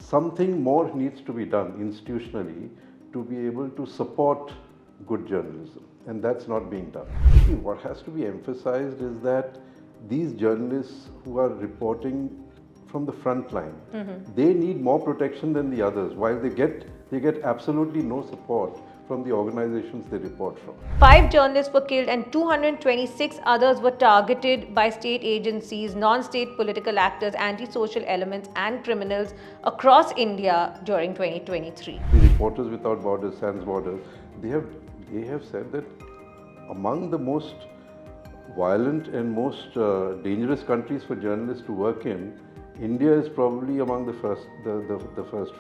something more needs to be done institutionally to be able to support good journalism, and that's not being done. See, what has to be emphasized is that these journalists who are reporting from the front line, they need more protection than the others, while they get absolutely no support from the organizations they report from. 5 journalists were killed and 226 others were targeted by state agencies, non-state political actors, anti-social elements and criminals across India during 2023. The Reporters Without Borders, Sans Borders, they have said that among the most violent and most dangerous countries for journalists to work in, India is probably among the first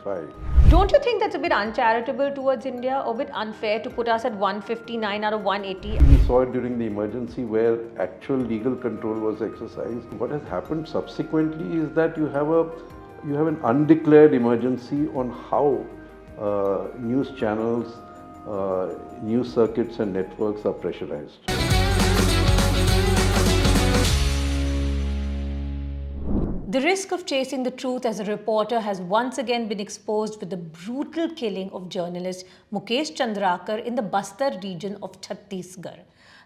5. Don't you think that's a bit uncharitable towards India, or a bit unfair to put us at 159 out of 180? We saw it during the emergency where actual legal control was exercised. What has happened subsequently is that you have an undeclared emergency on how news channels, news circuits and networks are pressurized. The risk of chasing the truth as a reporter has once again been exposed with the brutal killing of journalist Mukesh Chandrakar in the Bastar region of Chhattisgarh.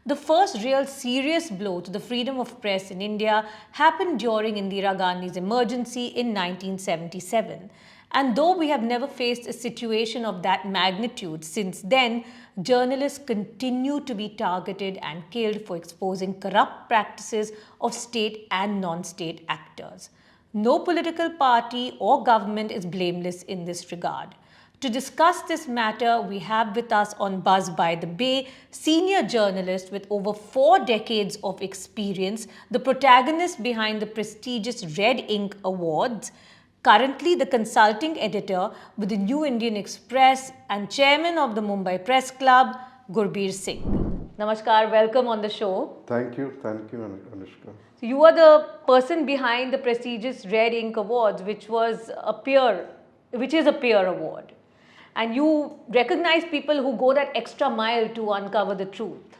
The first real serious blow to the freedom of press in India happened during Indira Gandhi's emergency in 1977. And though we have never faced a situation of that magnitude since then, journalists continue to be targeted and killed for exposing corrupt practices of state and non-state actors. No political party or government is blameless in this regard. To discuss this matter, we have with us on Buzz by the Bay, senior journalist with over 4 decades of experience, the protagonist behind the prestigious Red Ink Awards, currently the consulting editor with the New Indian Express and chairman of the Mumbai Press Club, Gurbir Singh. Namaskar, welcome on the show. Thank you, Anushka. So you are the person behind the prestigious Red Ink Awards, which is a peer award. And you recognize people who go that extra mile to uncover the truth.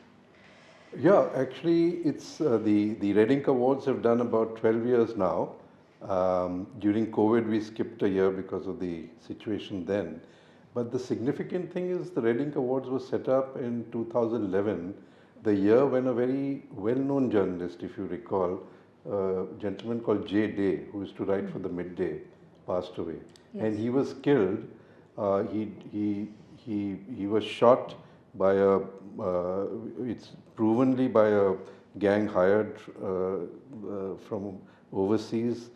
Yeah, actually, it's the Red Ink Awards have done about 12 years now. During COVID, we skipped a year because of the situation then. But the significant thing is the Red Ink Awards was set up in 2011, the year when a very well-known journalist, if you recall, a gentleman called J. Day, who used to write for the Midday, passed away. Yes. And he was killed. He was shot by it's provenly by a gang hired from overseas,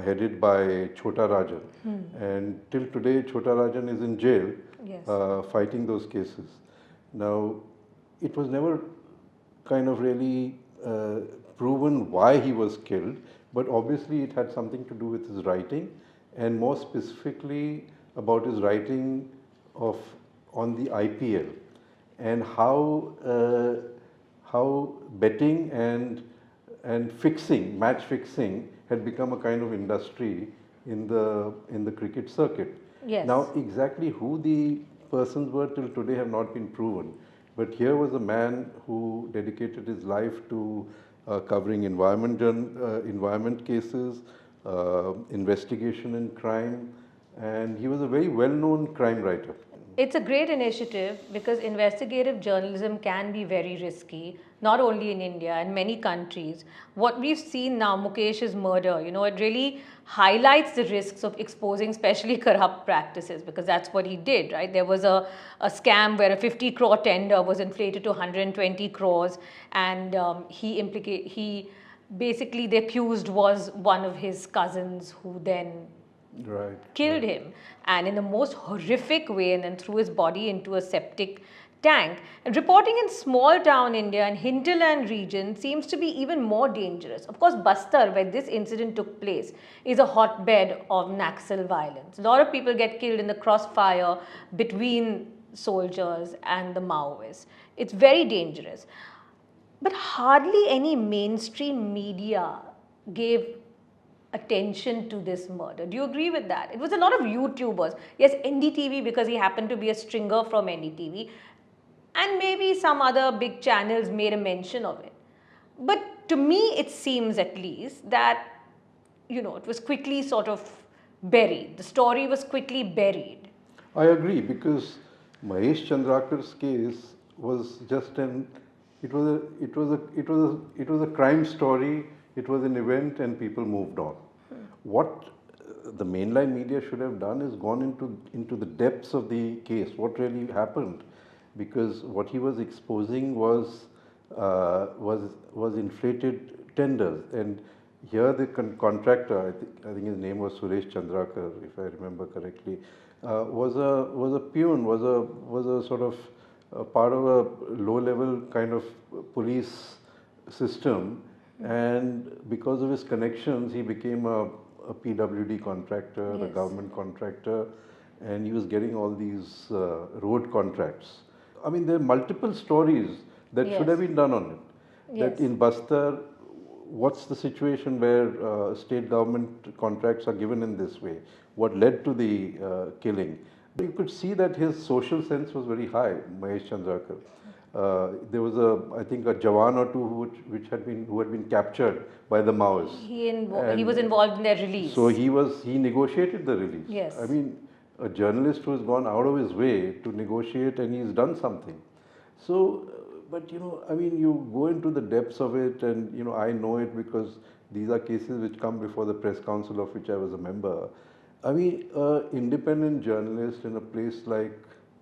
headed by Chota Rajan. And till today, Chota Rajan is in jail, yes, fighting those cases. Now, it was never kind of really proven why he was killed, but obviously it had something to do with his writing, and more specifically about his writing on the IPL and how betting and match fixing had become a kind of industry in the cricket circuit. Yes. Now, exactly who the persons were till today have not been proven. But here was a man who dedicated his life to covering environment cases, investigation in crime, and he was a very well-known crime writer. It's a great initiative because investigative journalism can be very risky, not only in India and many countries. What we've seen now, Mukesh's murder, it really highlights the risks of exposing especially corrupt practices, because that's what he did, right? There was a scam where a 50 crore tender was inflated to 120 crores and basically the accused was one of his cousins who then killed him, and in the most horrific way, and then threw his body into a septic tank. And reporting in small town India and hinterland region seems to be even more dangerous. Of course, Bastar, where this incident took place, is a hotbed of Naxal violence. A lot of people get killed in the crossfire between soldiers and the Maoists. It's very dangerous. But hardly any mainstream media gave attention to this murder. Do you agree with that? It was a lot of YouTubers. Yes, NDTV, because he happened to be a stringer from NDTV, and maybe some other big channels made a mention of it. But to me, it seems at least that, it was quickly sort of buried. The story was quickly buried. I agree, because Mahesh Chandrakar's case was just it was a crime story. It was an event, and people moved on. What the mainline media should have done is gone into the depths of the case. What really happened? Because what he was exposing was inflated tenders, and here the contractor, I think his name was Suresh Chandrakar, if I remember correctly, was a peon, was a sort of part of a low-level kind of police system, and because of his connections, he became a PWD contractor, a Yes. government contractor, and he was getting all these road contracts. I mean, there are multiple stories that should Yes. have been done on it. Yes. That in Bastar, what's the situation where state government contracts are given in this way? What led to the killing? You could see that his social sense was very high, Mahesh Chandrakar. There was I think a Jawan or two who had been captured by the Maoists. He was involved in their release. So he negotiated the release. Yes. I mean, a journalist who has gone out of his way to negotiate, and he's done something. So, but I mean, you go into the depths of it, and I know it because these are cases which come before the press council of which I was a member. I mean, an independent journalist in a place like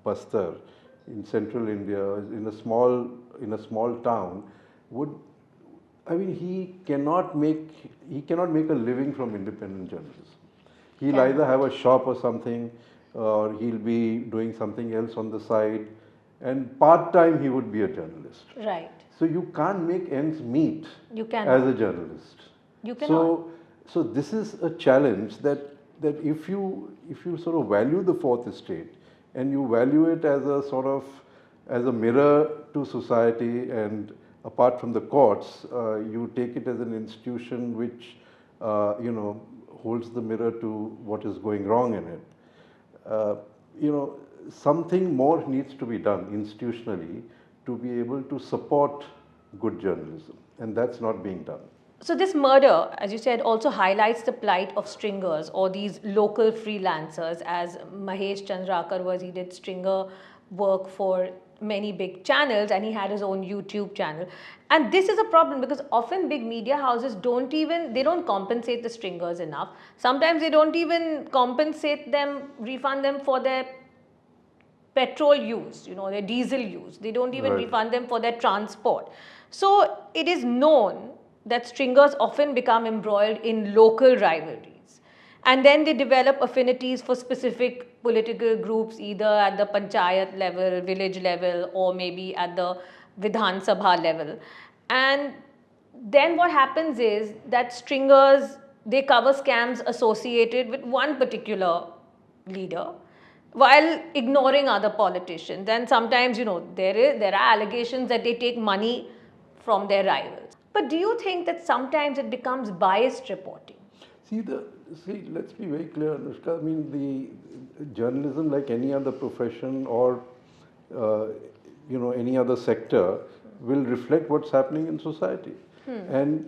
Bastar in central India, in a small town, would, I mean, he cannot make a living from independent journalism. He'll either have a shop or something, or he'll be doing something else on the side, and part-time he would be a journalist. Right. So you can't make ends meet You cannot. as a journalist. You cannot. So this is a challenge that if you sort of value the fourth estate, and you value it as a mirror to society, and apart from the courts, you take it as an institution which holds the mirror to what is going wrong in it. Something more needs to be done institutionally to be able to support good journalism, and that's not being done. So this murder, as you said, also highlights the plight of stringers or these local freelancers, as Mahesh Chandrakar was. He did stringer work for many big channels, and he had his own YouTube channel. And this is a problem because often big media houses don't compensate the stringers enough. Sometimes they don't even refund them for their petrol use, their diesel use. They don't even Right. refund them for their transport. So it is known that stringers often become embroiled in local rivalries. And then they develop affinities for specific political groups, either at the panchayat level, village level, or maybe at the Vidhan Sabha level. And then what happens is that stringers, they cover scams associated with one particular leader, while ignoring other politicians. And sometimes, there are allegations that they take money from their rivals. But do you think that sometimes it becomes biased reporting? See, let's be very clear, Anushka. I mean, the journalism, like any other profession or any other sector, will reflect what's happening in society. And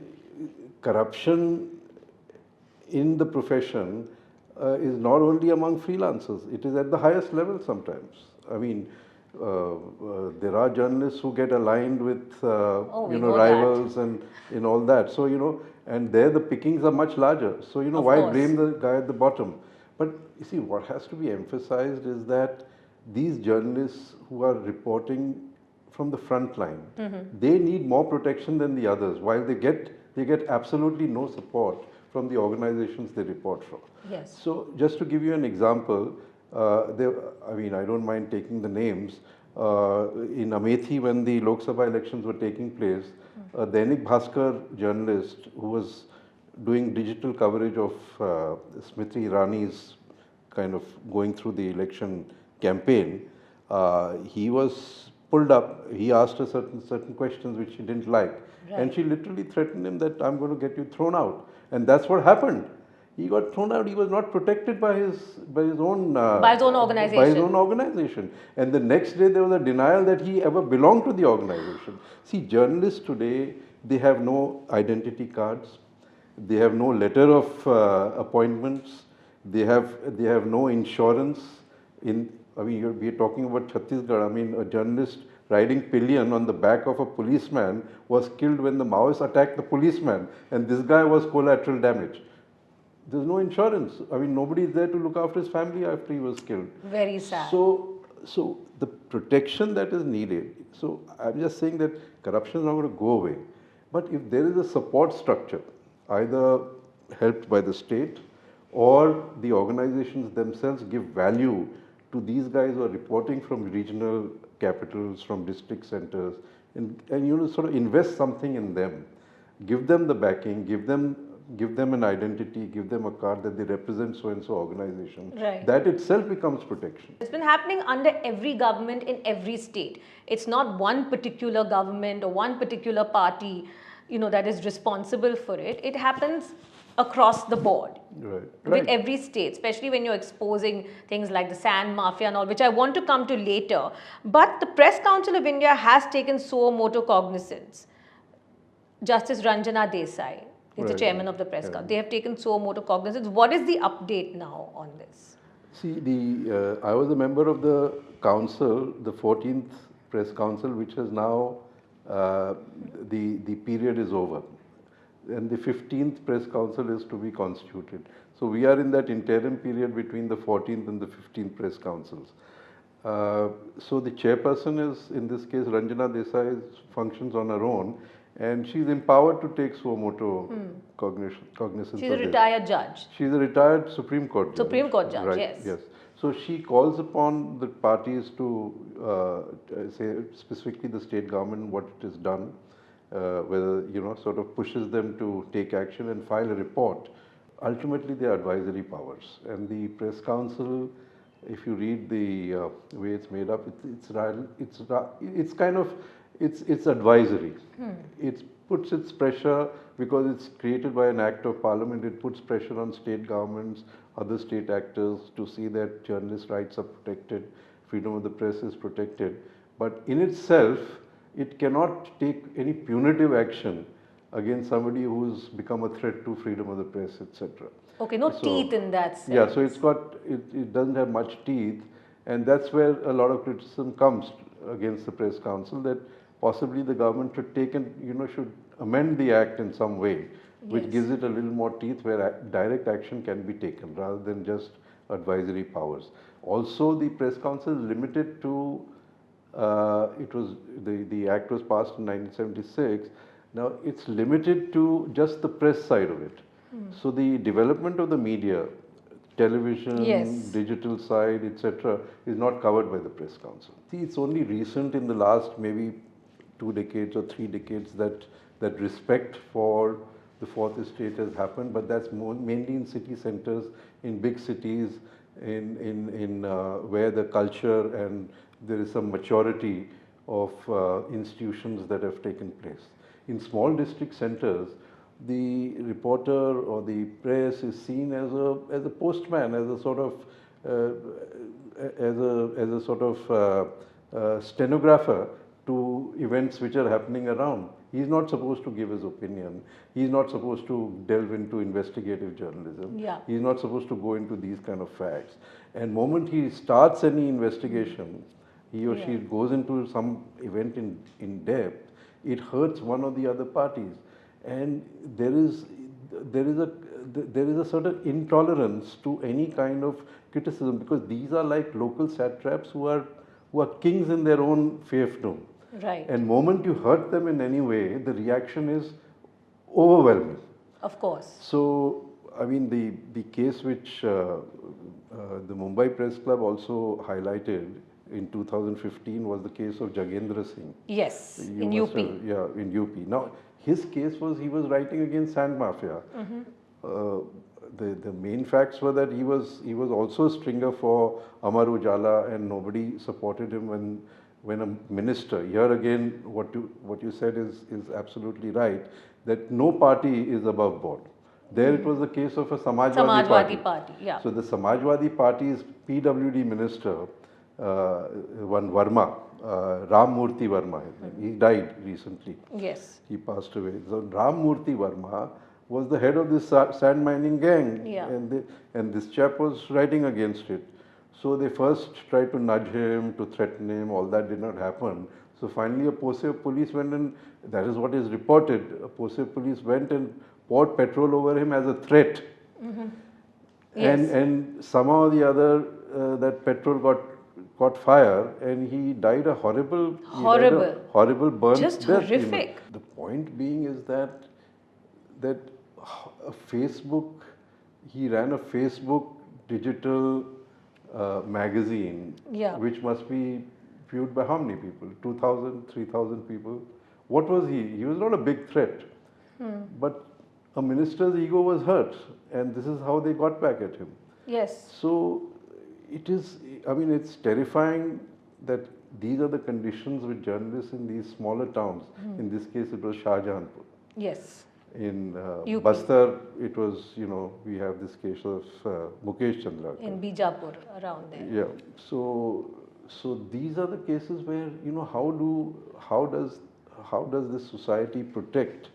corruption in the profession is not only among freelancers; it is at the highest level sometimes. I mean, there are journalists who get aligned with rivals and in all that. So and there the pickings are much larger. So why blame the guy at the bottom? But you see, what has to be emphasized is that these journalists who are reporting from the front line, they need more protection than the others. While they get absolutely no support from the organizations they report from. Yes. So just to give you an example, I don't mind taking the names. In Amethi, when the Lok Sabha elections were taking place, a Dainik Bhaskar journalist who was doing digital coverage of Smriti Irani's kind of going through the election campaign, he was pulled up. He asked her certain questions which she didn't like, and she literally threatened him that I'm going to get you thrown out. And that's what happened. He got thrown out. He was not protected by his own organization. And the next day there was a denial that he ever belonged to the organization. See, journalists today, they have no identity cards. They have no letter of appointments. They have no insurance. I mean, we're talking about Chhattisgarh. I mean, a journalist riding pillion on the back of a policeman was killed when the Maoists attacked the policeman, and this guy was collateral damage. There's no insurance. I mean, nobody is there to look after his family after he was killed. Very sad. So the protection that is needed. So I'm just saying that corruption is not going to go away. But if there is a support structure, either helped by the state or the organizations themselves give value to these guys who are reporting from regional capitals, from district centers, and you know, sort of invest something in them, give them the backing, give them an identity, give them a card that they represent so and so organization. Right. That itself becomes protection. It's been happening under every government in every state. It's not one particular government or one particular party, you know, that is responsible for it. It happens across the board. Right. With every state, especially when you're exposing things like the sand mafia and all, which I want to come to later. But the Press Council of India has taken suo motu cognizance. Justice Ranjana Desai is the chairman of the Press Council. They have taken suo motu cognizance. What is the update now on this? See, I was a member of the council, the 14th Press Council, which has now, the period is over. And the 15th Press Council is to be constituted. So we are in that interim period between the 14th and the 15th Press Councils. So the chairperson is, in this case, Ranjana Desai, functions on her own, and she's empowered to take suo motu cognizance. She's a retired judge. She's a retired Supreme Court judge. Supreme Court judge, right, yes. So she calls upon the parties to say specifically the state government what it has done, whether, you know, sort of pushes them to take action and file a report. Ultimately, they are advisory powers, and the Press Council, if you read the way it's made up, it's advisory. It puts its pressure, because it's created by an act of parliament. It puts pressure on state governments, other state actors, to see that journalists' rights are protected, freedom of the press is protected. But in itself, it cannot take any punitive action against somebody who's become a threat to freedom of the press, etc. Okay, no teeth in that sense. Yeah, so it doesn't have much teeth, and that's where a lot of criticism comes against the Press Council, that possibly the government should take and, you know, should amend the act in some way, which gives it a little more teeth, where direct action can be taken rather than just advisory powers. Also, the Press Council is limited to, the act was passed in 1976. Now it's limited to just the press side of it. So the development of the media, television, digital side, etc., is not covered by the Press Council. See, it's only recent in the last maybe 2 decades or 3 decades that respect for the fourth estate has happened, but that's mainly in city centers, in big cities, in where the culture and there is some maturity of institutions that have taken place. In small district centers, the reporter or the press is seen as a postman, as a sort of stenographer to events which are happening around. He's not supposed to give his opinion. He's not supposed to delve into investigative journalism. Yeah. He's not supposed to go into these kind of facts. And moment he starts any investigation, he or she goes into some event in depth, it hurts one or the other parties. And there is a certain intolerance to any kind of criticism, because these are like local satraps who are kings in their own fiefdom. Right. And moment you hurt them in any way, the reaction is overwhelming. Of course. So, I mean, the case which the Mumbai Press Club also highlighted in 2015 was the case of Jagendra Singh. Yes, in UP. In UP. Now, his case was he was writing against sand mafia. The main facts were that he was also a stringer for Amar Ujala, and nobody supported him when a minister. Here again, what you said is absolutely right, that no party is above board. There it was the case of a Samajwadi Party. Yeah. So the Samajwadi Party's PWD minister, one Verma, Ram Murthy Verma, he died recently. Yes. He passed away. So Ram Murthy Verma was the head of this sand mining gang, Yeah. and this chap was writing against it. So they first tried to nudge him, to threaten him. All that did not happen. So finally, a Pose police went and that is what is reported. A Pose police went and poured petrol over him as a threat. Yes. And somehow or the other, that petrol caught fire, and he died a horrible, horrible burnt Just death. horrific. The point being is that a Facebook, he ran a Facebook digital magazine, Yeah. which must be viewed by how many people? 2,000, 3,000 people. What was he? He was not a big threat, but a minister's ego was hurt, and this is how they got back at him. Yes. So it is, I mean, it's terrifying that these are the conditions with journalists in these smaller towns. In this case, it was Shahjahanpur. Yes. In UP. Bastar, it was, we have this case of Mukesh Chandrakar. In Bijapur, around there. Yeah. So these are the cases where, how does this society protect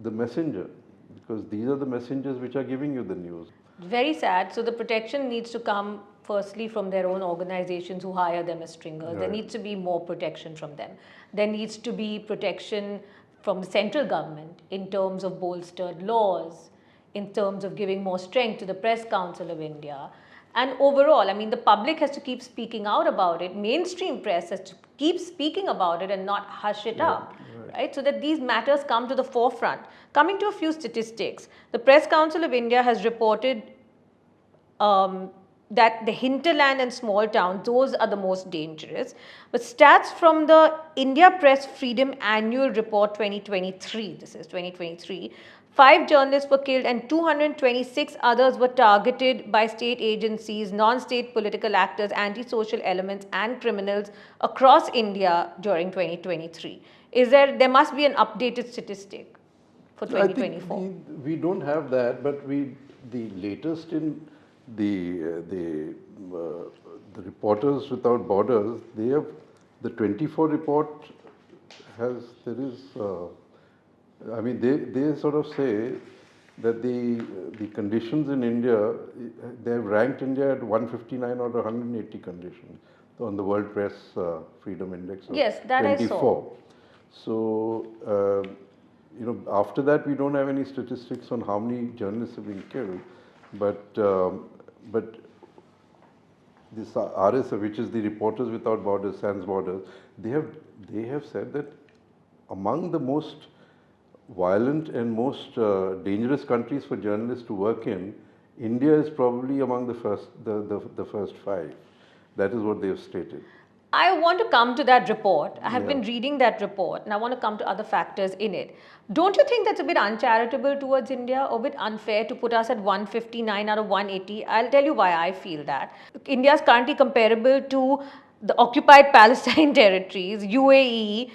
the messenger? Because these are the messengers which are giving you the news. Very sad. So the protection needs to come firstly from their own organizations who hire them as stringers. There Right. needs to be more protection from them. There needs to be protection from the central government in terms of bolstered laws, in terms of giving more strength to the Press Council of India. And overall, I mean, the public has to keep speaking out about it. Mainstream press has to keep speaking about it and not hush it up, right? So that these matters come to the forefront. Coming to a few statistics, the Press Council of India has reported that the hinterland and small towns, those are the most dangerous. But stats from the India Press Freedom Annual Report 2023, this is 2023, 5 journalists were killed and 226 others were targeted by state agencies, non-state political actors, anti-social elements and criminals across India during 2023. There must be an updated statistic for 2024. I think we don't have that, but the latest in the Reporters Without Borders, they have the 24 report I mean, they sort of say that the conditions in India, they have ranked India at 159 out of 180 conditions on the World Press Freedom Index of Yes, that 24. I saw. So, after that, we don't have any statistics on how many journalists have been killed, but this RSF, which is the Reporters Without Borders, Sans Borders, they have said that among the most violent and most dangerous countries for journalists to work in, India is probably among the first 5. That is what they have stated. I want to come to that report. I have been reading that report and I want to come to other factors in it. Don't you think that's a bit uncharitable towards India or a bit unfair to put us at 159 out of 180? I'll tell you why I feel that. India is currently comparable to the occupied Palestine territories, UAE,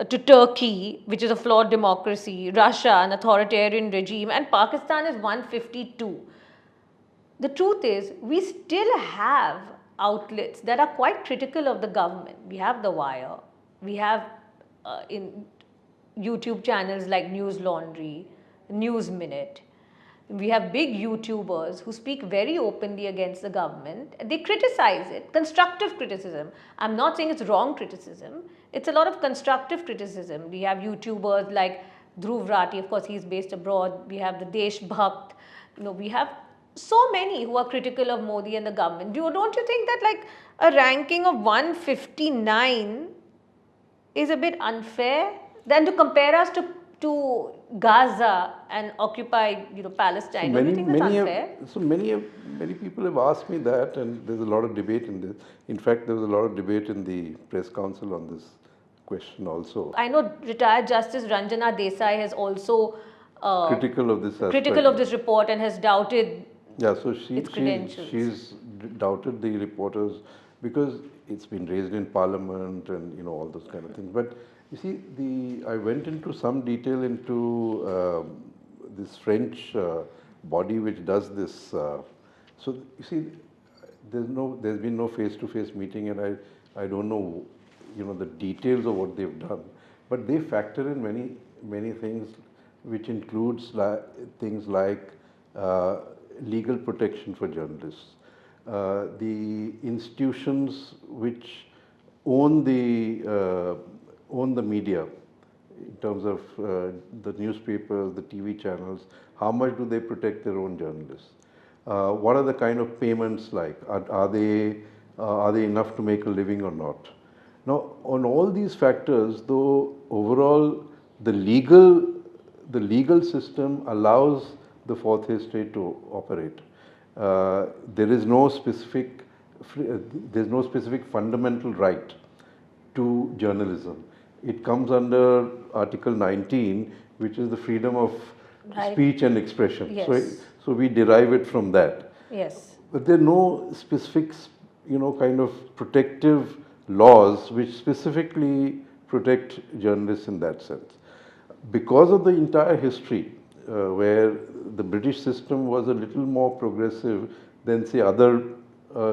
to Turkey, which is a flawed democracy, Russia, an authoritarian regime, and Pakistan is 152. The truth is, we still have outlets that are quite critical of the government. We have The Wire, we have in YouTube channels like News Laundry, News Minute. We have big YouTubers who speak very openly against the government. They criticize it, constructive criticism. I'm not saying it's wrong criticism. It's a lot of constructive criticism. We have YouTubers like Dhruv Rathi, of course he's based abroad. We have the Desh Bhakt. We have so many who are critical of Modi and the government. Don't you think that like a ranking of 159 is a bit unfair? Then to compare us to Gaza and occupied Palestine, don't you think that's unfair? Many people have asked me that, and there's a lot of debate in this. In fact, there was a lot of debate in the press council on this question also. I know retired Justice Ranjana Desai has also critical of this report and has doubted its credentials. She's doubted the reporters because it's been raised in Parliament and all those kind of things. But you see, I went into some detail into this French body which does this. So you see, there's been no face-to-face meeting, and I don't know, the details of what they've done. But they factor in many things which includes things like legal protection for journalists, the institutions which own the media in terms of the newspapers, the TV channels, how much do they protect their own journalists? What are the kind of payments like? Are they enough to make a living or not? Now, on all these factors, though overall the legal system allows the fourth estate to operate. There is no specific there's no specific fundamental right to journalism. It comes under Article 19, which is the freedom of Right. speech and expression. Yes. So we derive it from that. Yes. But there are no specific, kind of protective laws which specifically protect journalists in that sense. Because of the entire history, where the British system was a little more progressive than, say, other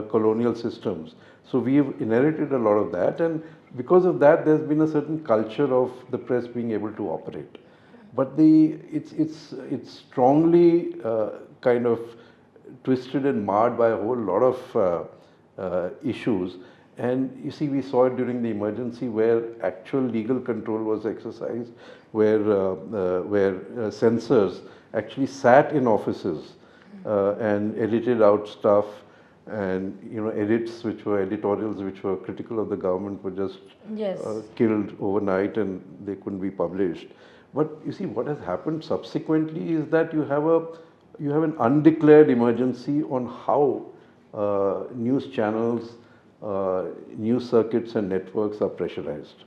colonial systems. So we've inherited a lot of that, and because of that, there's been a certain culture of the press being able to operate. But it's strongly kind of twisted and marred by a whole lot of issues. And you see, we saw it during the emergency where actual legal control was exercised, where censors actually sat in offices and edited out stuff, and edits which were editorials which were critical of the government were just Yes. killed overnight and they couldn't be published. But you see, what has happened subsequently is that you have an undeclared emergency on how news channels, news circuits and networks are pressurized.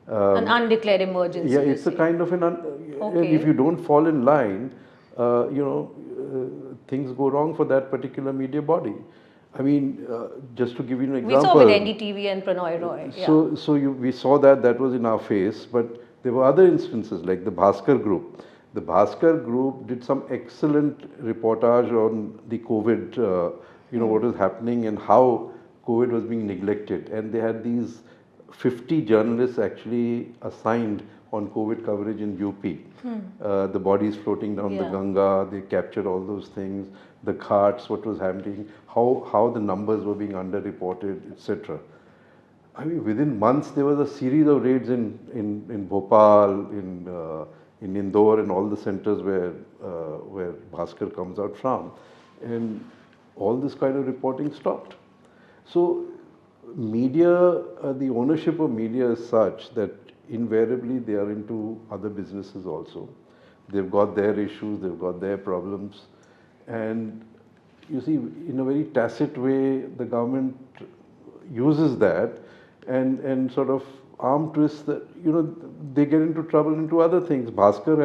An undeclared emergency. Yeah, you it's a say. kind of and Okay. if you don't fall in line, things go wrong for that particular media body. I mean, just to give you an We example. saw with NDTV and Pranoy Roy. Yeah. We saw that was in our face, but there were other instances like the Bhaskar group. The Bhaskar group did some excellent reportage on the COVID, what was happening and how COVID was being neglected. And they had these 50 journalists actually assigned on COVID coverage in UP. The bodies floating down the Yeah. Ganga, they captured all those things, the ghats, what was happening, how the numbers were being underreported, etc. I mean, within months there was a series of raids in Bhopal, in Indore, and all the centers where Bhaskar comes out from, and all this kind of reporting stopped. So, media, the ownership of media is such that invariably they are into other businesses also. They've got their issues, they've got their problems, and you see, in a very tacit way, the government uses that and sort of arm twists that, they get into trouble into other things. Bhaskar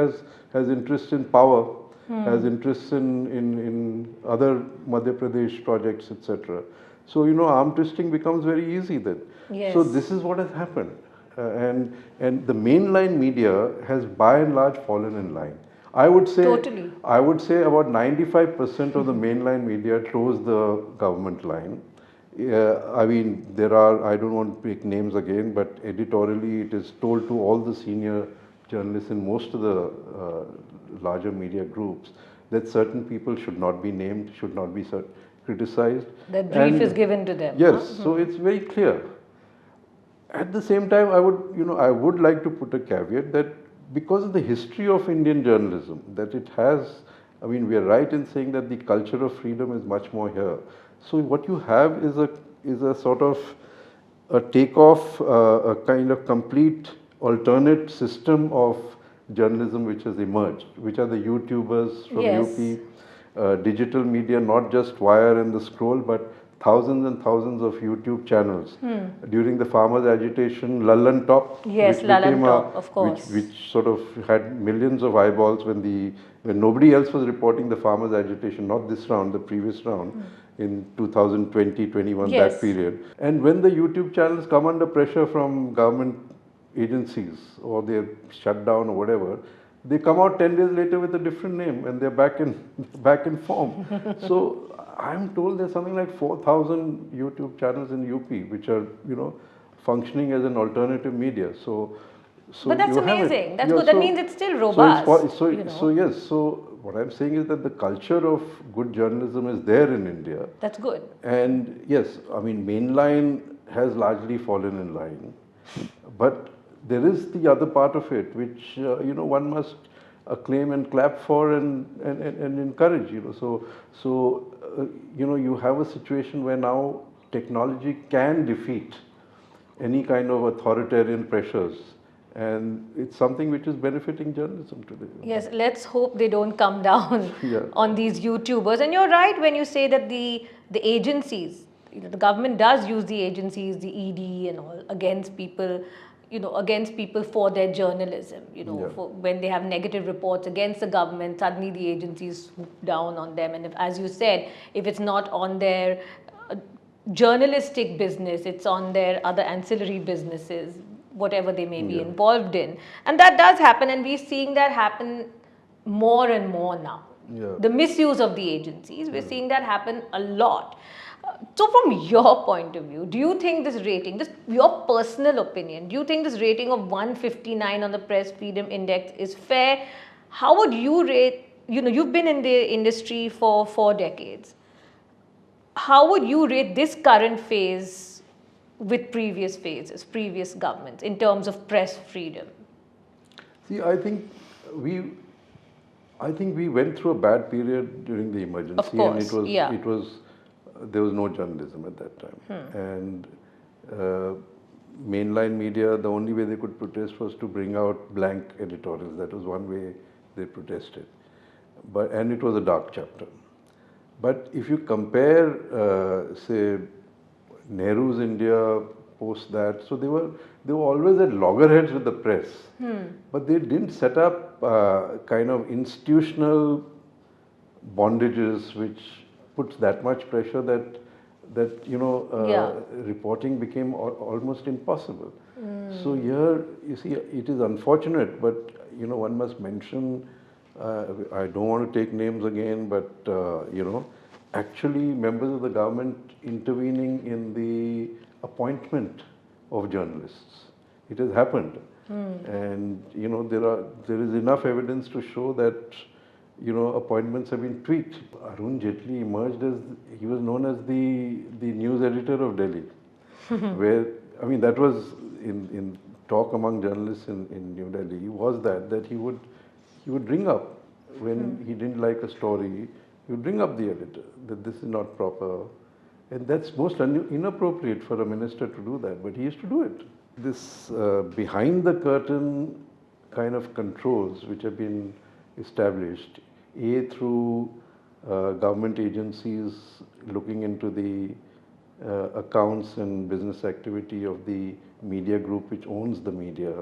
has interest in power, has interests in other Madhya Pradesh projects, etc. So, arm twisting becomes very easy then. Yes. So this is what has happened. And the mainline media has by and large fallen in line. I would say Totally. I would say about 95% of the mainline media toes the government line. I mean, I don't want to pick names again, but editorially it is told to all the senior journalists in most of the larger media groups that certain people should not be named, should not be criticized. That brief is given to them. Yes, huh? so it's very clear. At the same time, I would like to put a caveat that because of the history of Indian journalism, that it has, I mean, we are right in saying that the culture of freedom is much more here. So what you have is a sort of a takeoff, a kind of complete alternate system of journalism which has emerged, which are the YouTubers from Yes. UP, digital media, not just wire and the scroll, but thousands and thousands of YouTube channels. During the farmers' agitation, Lallan Top, Yes, which Lallan became Top, of course. which sort of had millions of eyeballs when nobody else was reporting the farmers' agitation, not this round, the previous round, in 2020, 21, Yes. that period. And when the YouTube channels come under pressure from government agencies or they're shut down or whatever, they come out 10 days later with a different name and they're back in form. So I'm told there's something like 4,000 YouTube channels in UP which are, functioning as an alternative media. So So But that's you have it. amazing. That's Yeah, good. That so, means it's still so it's robust. so yes. So what I'm saying is that the culture of good journalism is there in India, That's good. and yes, I mean mainline has largely fallen in line, but there is the other part of it which one must acclaim and clap for and encourage. You have a situation where now technology can defeat any kind of authoritarian pressures, and it's something which is benefiting journalism today. Yes, let's hope they don't come down Yeah. on these YouTubers. And you're right when you say that the agencies, the government does use the agencies, the ED and all, against people, against people for their journalism. Yeah. For when they have negative reports against the government, suddenly the agencies swoop down on them. And if, as you said, if it's not on their uh, journalistic business, it's on their other ancillary businesses, whatever they may be Yeah. involved in. And that does happen, and we're seeing that happen more and more now. Yeah. The misuse of the agencies, we're seeing that happen a lot. So from your point of view, do you think this rating, this your personal opinion, do you think this rating of 159 on the Press Freedom Index is fair? How would you rate, you've been in the industry for 4 decades. How would you rate this current phase with previous phases, previous governments, in terms of press freedom? See, we, I think we went through a bad period during the emergency, Of course, and yeah. there was no journalism at that time, and mainline media, the only way they could protest was to bring out blank editorials. That was one way they protested, and it was a dark chapter. But if you compare, say, Nehru's India post that, so they were always at loggerheads with the press, but they didn't set up kind of institutional bondages which puts that much pressure that Yeah. reporting became almost impossible. So here, you see, it is unfortunate, but one must mention. I don't want to take names again, but actually members of the government intervening in the appointment of journalists. It has happened, and there is enough evidence to show that appointments have been tweaked. Arun Jaitley emerged as he was known as the news editor of Delhi, where I mean that was in talk among journalists in New Delhi was that he would ring up when he didn't like a story. He would ring up the editor that this is not proper, and that's most inappropriate for a minister to do that. But he used to do it. This behind the curtain kind of controls which have been established, through government agencies looking into the accounts and business activity of the media group which owns the media,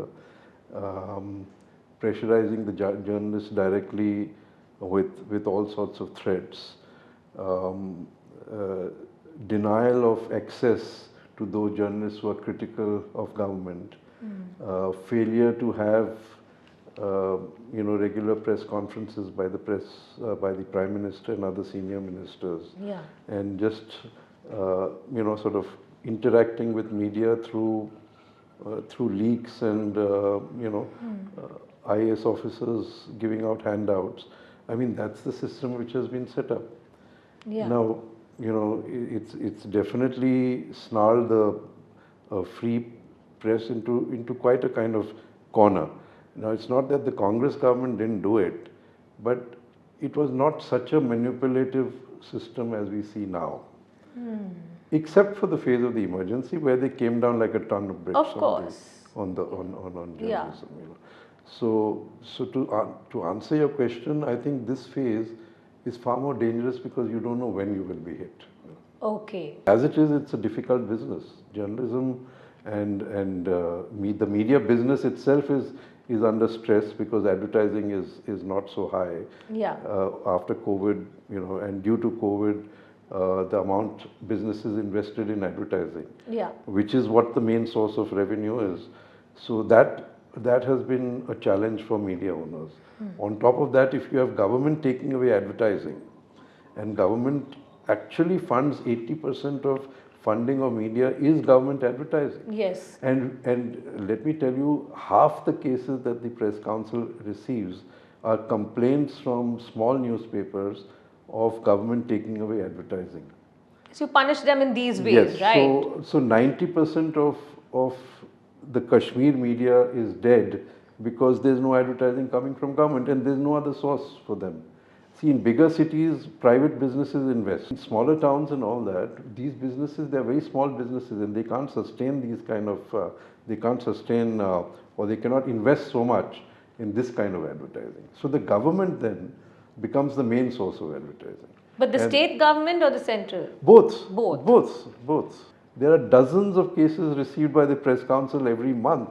pressurizing the journalists directly with all sorts of threats, denial of access to those journalists who are critical of government, failure to have regular press conferences by the Prime Minister and other senior ministers, Yeah. and just sort of interacting with media through leaks and IAS officers giving out handouts. I mean, that's the system which has been set up. Yeah. Now, it's definitely snarled the free press into quite a kind of corner. Now, it's not that the Congress government didn't do it, but it was not such a manipulative system as we see now. Except for the phase of the emergency, where they came down like a ton of bricks Of course. on journalism. Yeah. So to answer your question, I think this phase is far more dangerous because you don't know when you will be hit. Okay. As it is, it's a difficult business. Journalism and the media business itself is under stress because advertising is not so high. Yeah. After COVID, and due to COVID, the amount businesses invested in advertising, Yeah. which is what the main source of revenue is. So that has been a challenge for media owners. On top of that, if you have government taking away advertising, and government actually funds 80% of funding of media is government advertising. Yes. And let me tell you, half the cases that the Press Council receives are complaints from small newspapers of government taking away advertising. So you punish them in these ways, Yes, right? so 90% of the Kashmir media is dead because there's no advertising coming from government and there's no other source for them. See, in bigger cities, private businesses invest. In smaller towns and all that, these businesses, they're very small businesses and they can't sustain these kind of, they can't sustain or they cannot invest so much in this kind of advertising. So the government then becomes the main source of advertising. But the state government or the central? Both. Both. Both. There are dozens of cases received by the Press Council every month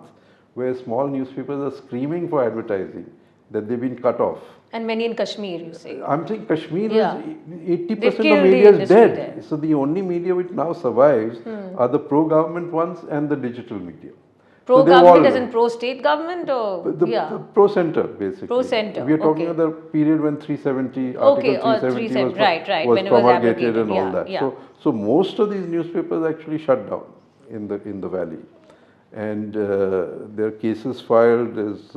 where small newspapers are screaming for advertising that they've been cut off. And many in Kashmir, you say. I'm saying Kashmir Yeah. is 80% They've of killed media the is dead. industry there. So the only media which now survives are the pro-government ones and the digital media. So they've Pro-government all- as in pro-state government or? the pro-center, basically. Pro-center, We are talking okay. about the period when 370, Okay, Article or 370 was, 370, right, was when it was promulgated abrogated, and all yeah, that. yeah. So most of these newspapers actually shut down in the valley. And there are cases filed, there's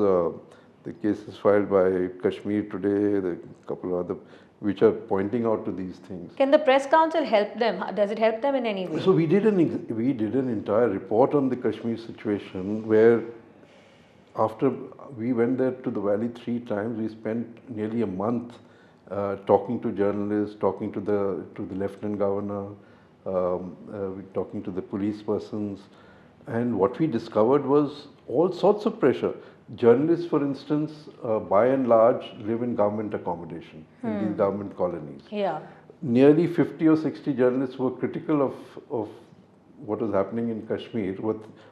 the cases filed by Kashmir Today, the couple of other, which are pointing out to these things. Can the Press Council help them? Does it help them in any way? So we did an entire report on the Kashmir situation where after we went there to the valley 3 times, we spent nearly a month talking to journalists, talking to the lieutenant governor, talking to the police persons, and what we discovered was all sorts of pressure. Journalists, for instance, by and large, live in government accommodation in these government colonies. Yeah. Nearly 50 or 60 journalists were critical of what was happening in Kashmir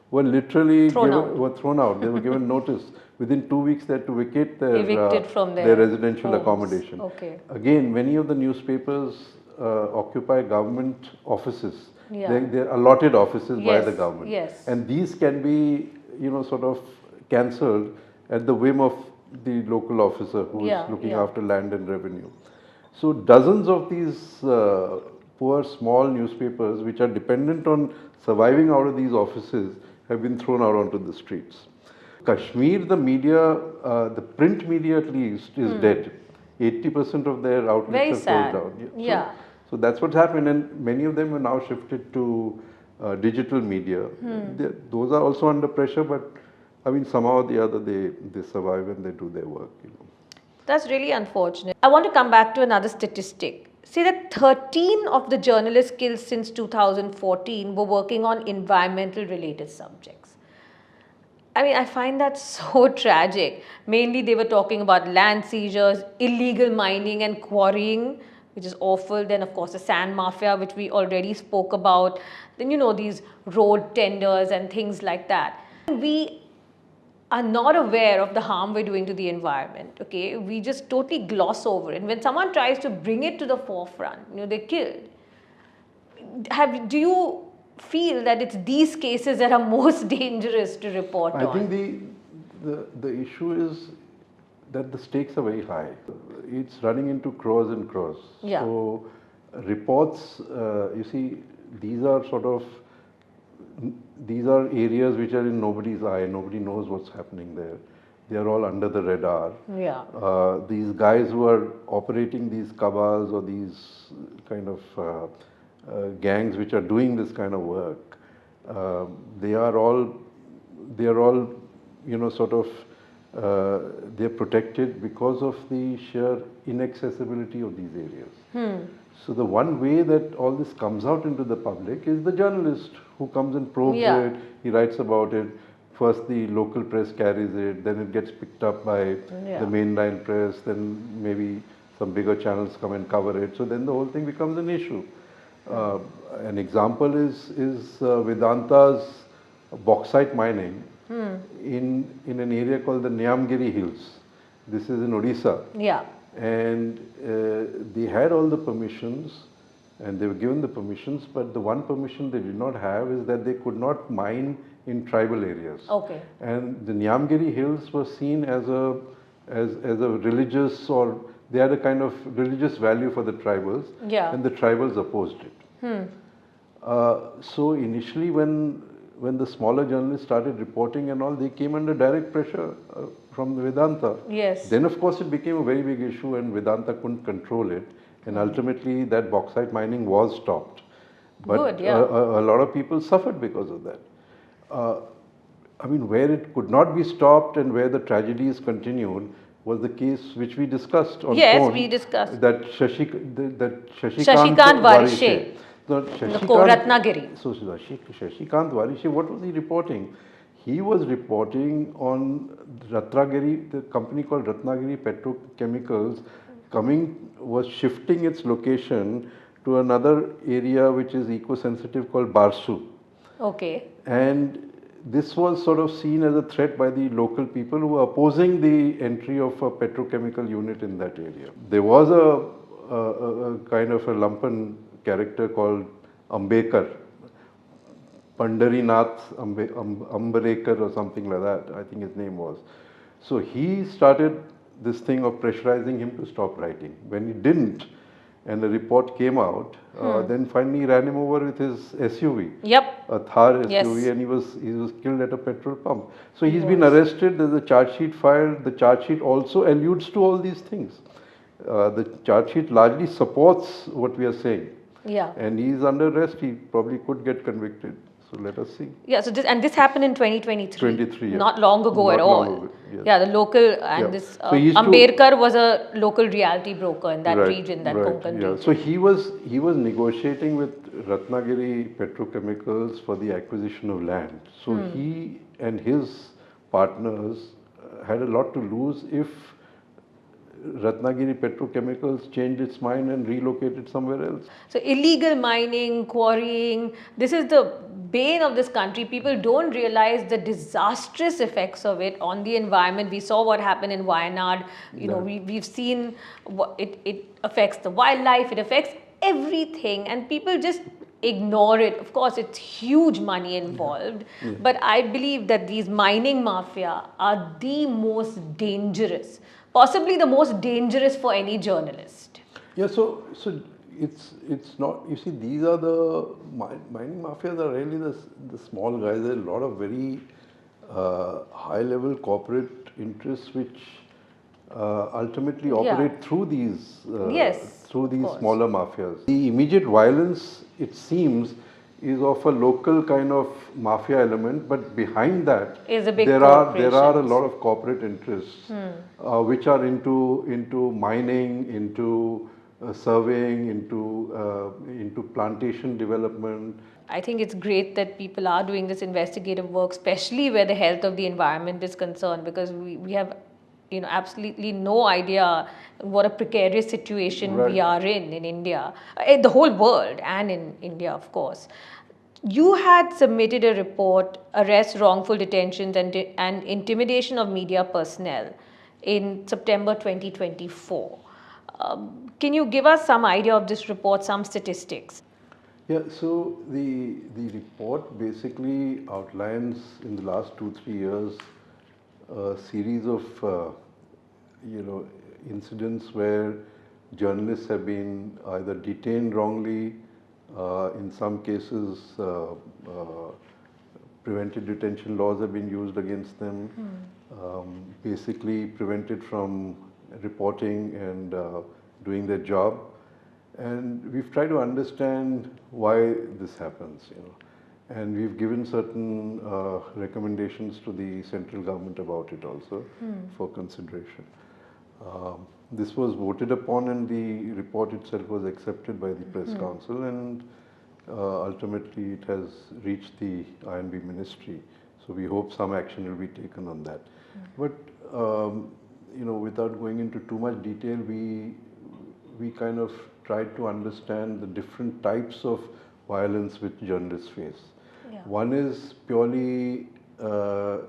were literally Thrown out. were thrown out. They were given notice. Within 2 weeks, they had to vacate Evicted from their their residential homes. accommodation. Okay. Again, many of the newspapers occupy government offices. Yeah. They're allotted offices by Yes, the government. yes. And these can be, sort of cancelled at the whim of the local officer who is looking after land and revenue. So dozens of these poor small newspapers which are dependent on surviving out of these offices have been thrown out onto the streets. Kashmir, the media, the print media at least is dead. 80% of their outlets Very are sad. closed down. Yeah. So that's what's happened, and many of them are now shifted to digital media. Those are also under pressure, but I mean somehow or the other they survive and they do their work. That's really unfortunate. I want to come back to another statistic. See that 13 of the journalists killed since 2014 were working on environmental related subjects. I mean, I find that so tragic. Mainly they were talking about land seizures, illegal mining and quarrying, which is awful. Then of course the sand mafia, which we already spoke about. Then these road tenders and things like that. We are not aware of the harm we're doing to the environment, okay? We just totally gloss over it. And when someone tries to bring it to the forefront, they're killed. Do you feel that it's these cases that are most dangerous to report on? I think the issue is that the stakes are very high. It's running into crores and crores. Yeah. So reports, you see, these are areas which are in nobody's eye. Nobody knows what's happening there. They are all under the radar. Yeah. These guys who are operating these cabals or these kind of gangs which are doing this kind of work, they are all they're protected because of the sheer inaccessibility of these areas. So the one way that all this comes out into the public is the journalist who comes and probes it, he writes about it. First the local press carries it, then it gets picked up by the mainline press, then maybe some bigger channels come and cover it. So then the whole thing becomes an issue. An example is Vedanta's bauxite mining in an area called the Nyamgiri Hills. This is in Odisha. Yeah. And they had all the permissions and they were given the permissions, but the one permission they did not have is that they could not mine in tribal areas. Okay. And the Nyamgiri Hills were seen as a religious, or they had a kind of religious value for the tribals, Yeah. and the tribals opposed it. So initially, when the smaller journalists started reporting and all, they came under direct pressure from the Vedanta. Yes. Then, of course, it became a very big issue, and Vedanta couldn't control it, and ultimately that bauxite mining was stopped. But Good, yeah. a lot of people suffered because of that. Uh, I mean, where it could not be stopped and where the tragedies continued was the case which we discussed on Yes, phone. we discussed. That Shashikant Shashikant Varishe. No, Ratnagiri. So Shashikant Varishe, what was he reporting? He was reporting on Ratnagiri, the company called Ratnagiri Petrochemicals, was shifting its location to another area which is eco-sensitive called Barsu. Okay. And this was sort of seen as a threat by the local people who were opposing the entry of a petrochemical unit in that area. There was a kind of a lumpen character called Ambekar, Pandarinath Ambarekar or something like that, I think his name was. So he started this thing of pressurizing him to stop writing. When he didn't, and the report came out, then finally he ran him over with his SUV. Yep. A Thar SUV, Yes. and he was killed at a petrol pump. So he's been arrested. There's a charge sheet filed. The charge sheet also alludes to all these things. The charge sheet largely supports what we are saying. Yeah. And he's under arrest. He probably could get convicted. So let us see. Yeah, so this happened in 2023. 23, yeah. Not long ago Not at all. long ago, yes. Yeah, the local and Yeah. this So he used to- Ambedkar was a local reality broker in that Right, region, that right, Konkan yeah. region. So he was negotiating with Ratnagiri Petrochemicals for the acquisition of land. So he and his partners had a lot to lose if Ratnagiri Petrochemicals changed its mind and relocated somewhere else. So illegal mining, quarrying, this is the bane of this country. People don't realize the disastrous effects of it on the environment. We saw what happened in Wayanad. You know, we've seen what it affects the wildlife, it affects everything, and people just ignore it. Of course, it's huge money involved, but I believe that these mining mafia are the most dangerous, possibly the most dangerous for any journalist. Yeah, so it's not. You see, these are the mining mafias are really the small guys. There are a lot of very high level corporate interests which ultimately operate through these smaller mafias. The immediate violence, it seems, is of a local kind of mafia element, but behind that Is a big there are a corporations. lot of corporate interests which are into mining, into surveying, into plantation development. I think it's great that people are doing this investigative work, especially where the health of the environment is concerned, because we have absolutely no idea what a precarious situation we Right. are in India, in the whole world, and in India, of course. You had submitted a report, arrest, wrongful detentions, and intimidation of media personnel in September 2024. Can you give us some idea of this report, some statistics? Yeah, so the report basically outlines in the last 2-3 years a series of incidents where journalists have been either detained wrongly, in some cases preventive detention laws have been used against them, basically prevented from reporting and doing their job. And we've tried to understand why this happens, and we've given certain recommendations to the central government about it also for consideration. This was voted upon, and the report itself was accepted by the Press Council, and ultimately it has reached the I&B Ministry. So we hope some action will be taken on that. But without going into too much detail, we kind of tried to understand the different types of violence which journalists face. Yeah. One is purely, there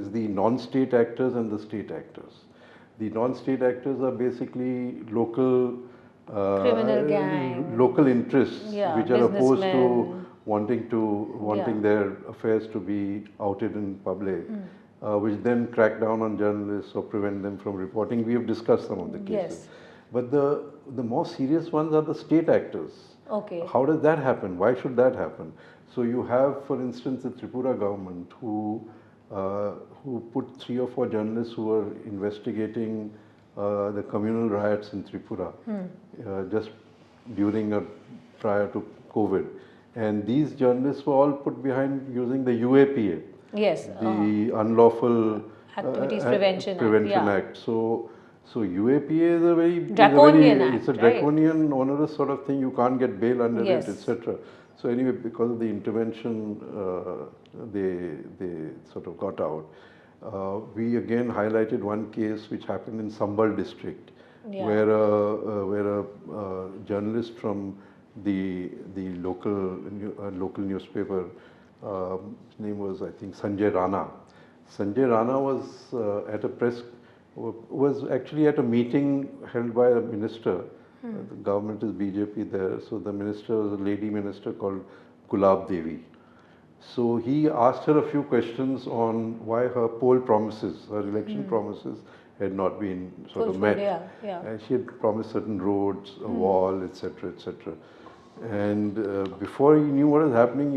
is the non-state actors and the state actors. The non-state actors are basically local Criminal gang. local interests which are opposed to businessmen. wanting their affairs to be outed in public, which then crack down on journalists or prevent them from reporting. We have discussed some of the cases. Yes. But the more serious ones are the state actors. Okay. How does that happen? Why should that happen? So you have, for instance, the Tripura government who put 3 or 4 journalists who were investigating the communal riots in Tripura just during prior to COVID, and these journalists were all put behind using the UAPA, Yes. the Unlawful Activities Prevention Act. Act. So UAPA is a very Draconian act, it's a right? draconian, onerous sort of thing. You can't get bail under Yes. it, etc. So anyway, because of the intervention, they sort of got out. We again highlighted one case which happened in Sambal district, Yeah. where a journalist from the local newspaper, his name was, I think, Sanjay Rana. Sanjay Rana was actually at a meeting held by a minister. The government is BJP there, so the minister was a lady minister called Gulab Devi. So he asked her a few questions on why her poll promises, her election promises, had not been sort of met. Yeah. And she had promised certain roads, a wall, etc., etc. And before he knew what was happening,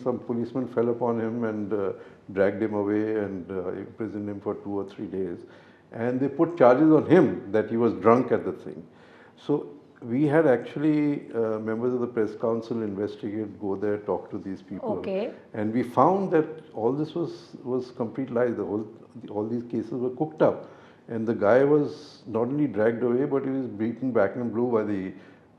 some policemen fell upon him and dragged him away and imprisoned him for 2 or 3 days. And they put charges on him that he was drunk at the thing. So we had actually members of the press council investigate, go there, talk to these people. Okay. And we found that all this was complete lies. All these cases were cooked up. And the guy was not only dragged away, but he was beaten black and blue by the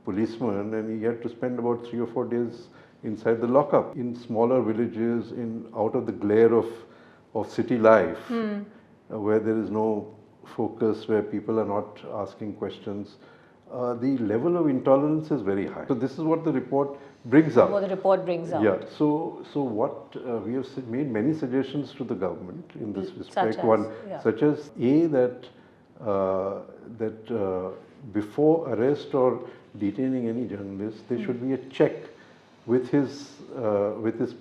policeman, and he had to spend about 3 or 4 days inside the lockup. In smaller villages, out of the glare of city life, where there is no focus, where people are not asking questions, the level of intolerance is very high. So this is what the report brings up. What the report brings out. Yeah. So what we have made many suggestions to the government in this respect. Such as that before arrest or detaining any journalist, there should be a check with his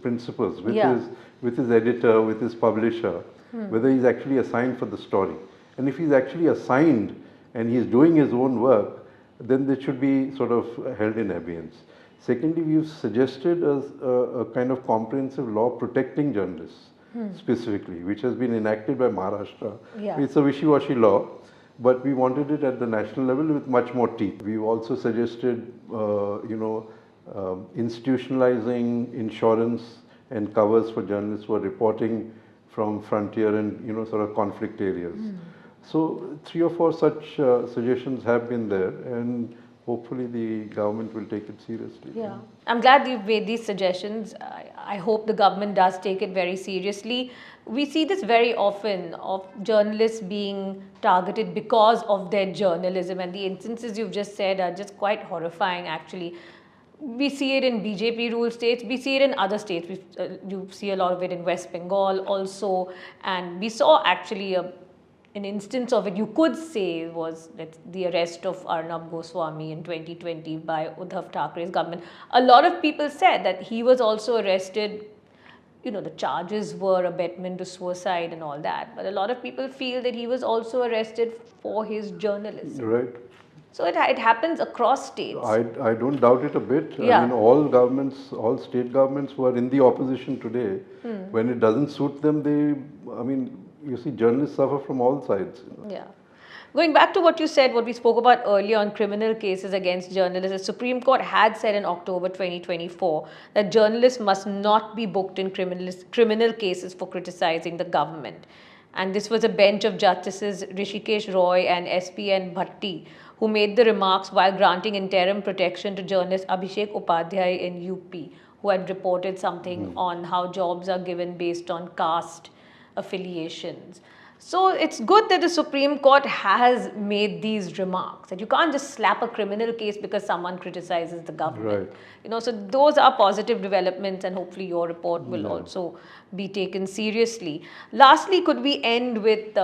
principals, with his editor, with his publisher, whether he's actually assigned for the story. And if he's actually assigned and he's doing his own work, then they should be sort of held in abeyance. Secondly, we've suggested a kind of comprehensive law protecting journalists specifically, which has been enacted by Maharashtra. Yeah. It's a wishy-washy law, but we wanted it at the national level with much more teeth. We've also suggested, institutionalizing insurance and covers for journalists who are reporting from frontier and sort of conflict areas. So 3 or 4 such suggestions have been there, and hopefully the government will take it seriously. Yeah, I'm glad you've made these suggestions. I hope the government does take it very seriously. We see this very often of journalists being targeted because of their journalism, and the instances you've just said are just quite horrifying actually. We see it in BJP ruled states, we see it in other states. You see a lot of it in West Bengal also, and we saw actually an instance of it, you could say, was the arrest of Arnab Goswami in 2020 by Uddhav Thackeray's government. A lot of people said that he was also arrested, the charges were abetment to suicide and all that, but a lot of people feel that he was also arrested for his journalism. Right. So it happens across states. I don't doubt it a bit. Yeah. I mean, all state governments who are in the opposition today, when it doesn't suit them, you see journalists suffer from all sides. Yeah. Going back to what you said, what we spoke about earlier on criminal cases against journalists, the Supreme Court had said in October 2024 that journalists must not be booked in criminal cases for criticizing the government. And this was a bench of Justices Rishikesh Roy and S.P.N. Bhatti who made the remarks while granting interim protection to journalist Abhishek Upadhyay in UP, who had reported something on how jobs are given based on caste affiliations. So it's good that the Supreme Court has made these remarks, that you can't just slap a criminal case because someone criticizes the government. Right. So those are positive developments, and hopefully your report will also be taken seriously. Lastly, could we end with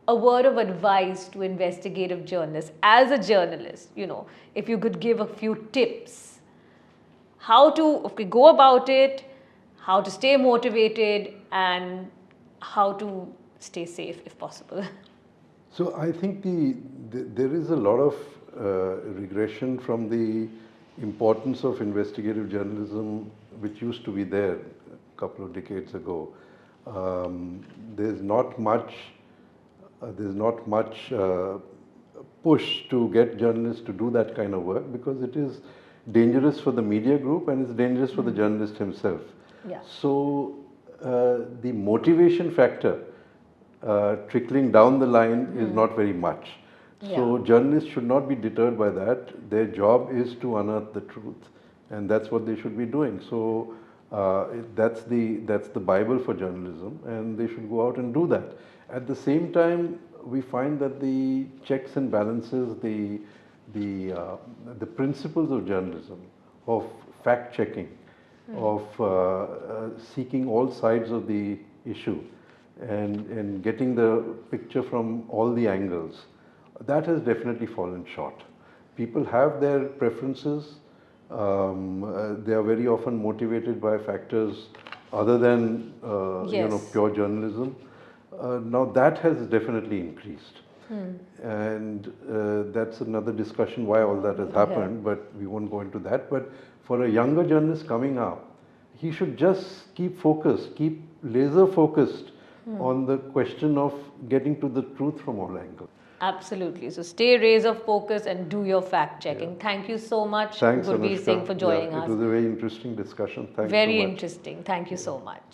a word of advice to investigative journalists? As a journalist, if you could give a few tips, how to go about it, how to stay motivated, and how to stay safe if possible. So I think there is a lot of regression from the importance of investigative journalism, which used to be there a couple of decades ago. There's not much push to get journalists to do that kind of work, because it is dangerous for the media group and it's dangerous for the journalist himself. Yeah. So the motivation factor trickling down the line is not very much. So journalists should not be deterred by that. Their job is to unearth the truth, and that's what they should be doing. So that's the Bible for journalism, and they should go out and do that. At the same time, we find that the checks and balances, the principles of journalism, of fact checking, of seeking all sides of the issue, and getting the picture from all the angles, that has definitely fallen short. People have their preferences. They are very often motivated by factors other than pure journalism. Now that has definitely increased, and that's another discussion why all that has happened. But we won't go into that. But for a younger journalist coming up, he should just keep focused, keep laser focused on the question of getting to the truth from all angles. Absolutely. So stay razor focused and do your fact checking. Thank you so much, Thanks, Gurbir Anushka. Singh, for joining It us. was a very interesting discussion. Thanks Very so much. interesting. Thank you so much.